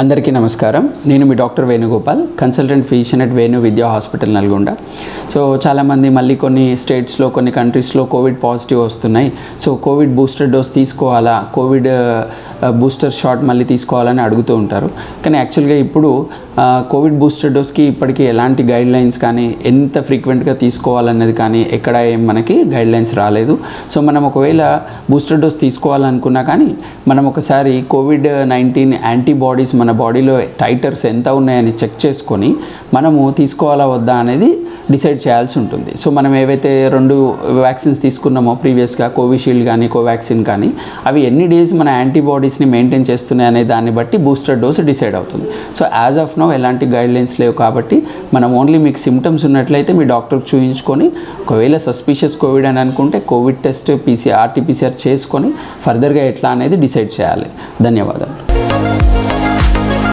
అందరికీ నమస్కారం. నేను మీ doctor Venugopal, consultant physician at Venu Vidya hospital Nalgonda. So చాలామంది మళ్ళీ కొన్ని స్టేట్స్లో కొన్ని కంట్రీస్లో కోవిడ్ పాజిటివ్ వస్తున్నాయి. సో కోవిడ్ బూస్టర్ డోస్ తీసుకోవాలా, కోవిడ్ బూస్టర్ షాట్ మళ్ళీ తీసుకోవాలని అడుగుతూ ఉంటారు. కానీ యాక్చువల్గా ఇప్పుడు కోవిడ్ బూస్టర్ డోస్కి ఇప్పటికీ ఎలాంటి గైడ్ లైన్స్ కానీ, ఎంత ఫ్రీక్వెంట్గా తీసుకోవాలన్నది కానీ ఎక్కడ మనకి గైడ్ లైన్స్ రాలేదు. సో మనం ఒకవేళ బూస్టర్ డోస్ తీసుకోవాలనుకున్నా కానీ మనం ఒకసారి COVID-19 యాంటీబాడీస్ మన బాడీలో టైటర్స్ ఎంత ఉన్నాయని చెక్ చేసుకొని మనము తీసుకోవాలా వద్దా అనేది డిసైడ్ చేయాల్సి ఉంటుంది. సో మనం ఏవైతే 2 వ్యాక్సిన్స్ తీసుకున్నామో ప్రీవియస్గా, కోవిషీల్డ్ కానీ కోవాక్సిన్ కానీ, అవి ఎన్ని డేస్ మన యాంటీబాడీస్ని మెయింటైన్ చేస్తున్నాయి అనే దాన్ని బట్టి బూస్టర్ డోస్ డిసైడ్ అవుతుంది. సో యాజ్ ఆఫ్ నౌ ఎలాంటి గైడ్లైన్స్ లేవు కాబట్టి మనం ఓన్లీ మీకు సిమ్టమ్స్ ఉన్నట్లయితే మీ డాక్టర్కి చూపించుకొని, ఒకవేళ సస్పిషియస్ కోవిడ్ అని అనుకుంటే కోవిడ్ టెస్ట్ RT-PCR చేసుకొని ఫర్దర్గా ఎట్లా అనేది డిసైడ్ చేయాలి. ధన్యవాదాలు.